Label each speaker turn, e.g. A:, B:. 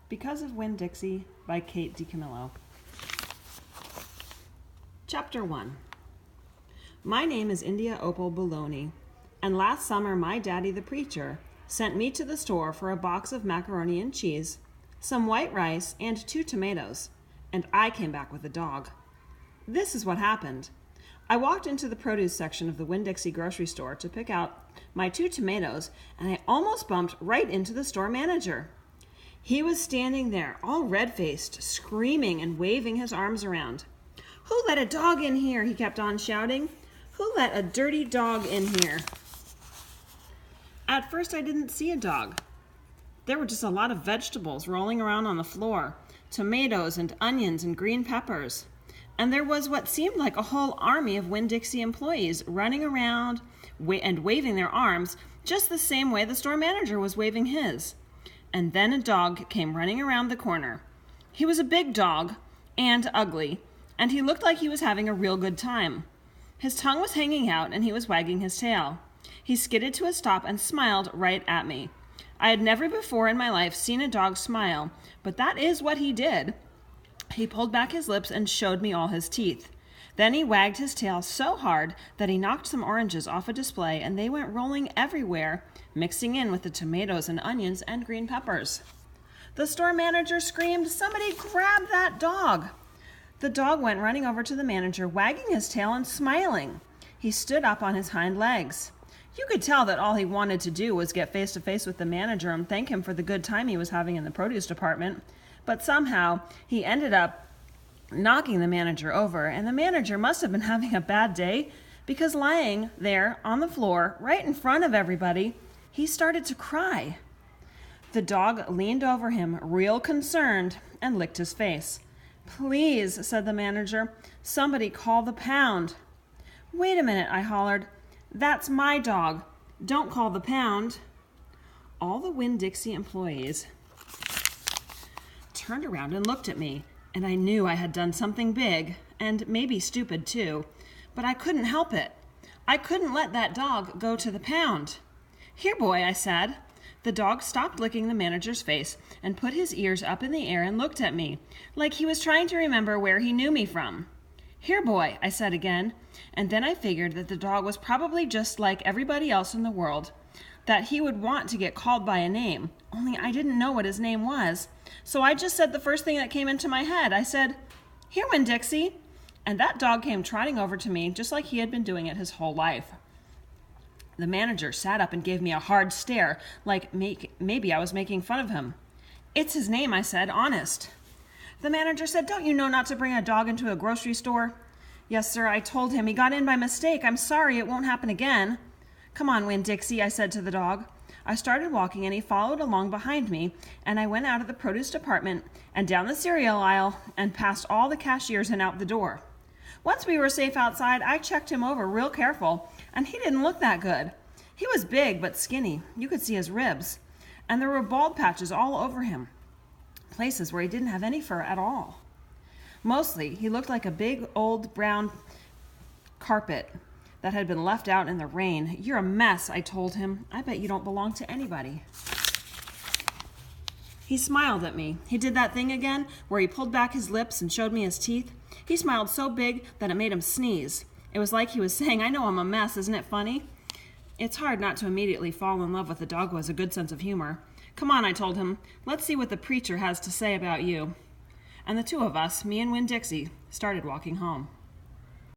A: Because of Winn, Dixie by Kate DiCamillo. Chapter 1. My name is India Opal Bologna, and last summer my daddy the preacher sent me to the store for a box of macaroni and cheese, some white rice, and 2 tomatoes, and I came back with a dog. This is what happened. I walked into the produce section of the Winn-Dixie grocery store to pick out my 2 tomatoes, and I almost bumped right into the store manager. He was standing there, all red-faced, screaming and waving his arms around. "Who let a dog in here?" he kept on shouting. "Who let a dirty dog in here?" At first I didn't see a dog. There were just a lot of vegetables rolling around on the floor, tomatoes and onions and green peppers. And there was what seemed like a whole army of Winn-Dixie employees running around and waving their arms just the same way the store manager was waving his. And then a dog came running around the corner. He was a big dog and ugly, and he looked like he was having a real good time. His tongue was hanging out and he was wagging his tail. He skidded to a stop and smiled right at me. I had never before in my life seen a dog smile, but that is what he did. He pulled back his lips and showed me all his teeth. Then he wagged his tail so hard that he knocked some oranges off a display, and they went rolling everywhere, mixing in with the tomatoes and onions and green peppers. The store manager screamed, "Somebody grab that dog!" The dog went running over to the manager, wagging his tail and smiling. He stood up on his hind legs. You could tell that all he wanted to do was get face to face with the manager and thank him for the good time he was having in the produce department. But somehow he ended up knocking the manager over, and the manager must have been having a bad day because lying there on the floor right in front of everybody, he started to cry. The dog leaned over him, real concerned, and licked his face. "Please," said the manager, "somebody call the pound." "Wait a minute," I hollered. "That's my dog. Don't call the pound." All the Winn-Dixie employees turned around and looked at me, and I knew I had done something big, and maybe stupid too, but I couldn't help it. I couldn't let that dog go to the pound. "Here, boy," I said. The dog stopped licking the manager's face and put his ears up in the air and looked at me, like he was trying to remember where he knew me from. "Here, boy," I said again, and then I figured that the dog was probably just like everybody else in the world, that he would want to get called by a name, only I didn't know what his name was. So I just said the first thing that came into my head. I said, "Here, Winn-Dixie," and that dog came trotting over to me just like he had been doing it his whole life. The manager sat up and gave me a hard stare, like maybe I was making fun of him. "It's his name," I said, "honest." The manager said, "Don't you know not to bring a dog into a grocery store?" "Yes, sir, I told him. He got in by mistake. I'm sorry, it won't happen again." "Come on, Winn-Dixie," I said to the dog. I started walking and he followed along behind me, and I went out of the produce department and down the cereal aisle and past all the cashiers and out the door. Once we were safe outside, I checked him over real careful, and he didn't look that good. He was big but skinny. You could see his ribs, and there were bald patches all over him, places where he didn't have any fur at all. Mostly, he looked like a big old brown carpet that had been left out in the rain. "You're a mess," I told him. "I bet you don't belong to anybody." He smiled at me. He did that thing again where he pulled back his lips and showed me his teeth. He smiled so big that it made him sneeze. It was like he was saying, "I know I'm a mess, isn't it funny?" It's hard not to immediately fall in love with a dog who has a good sense of humor. "Come on," I told him. "Let's see what the preacher has to say about you." And the two of us, me and Winn-Dixie, started walking home.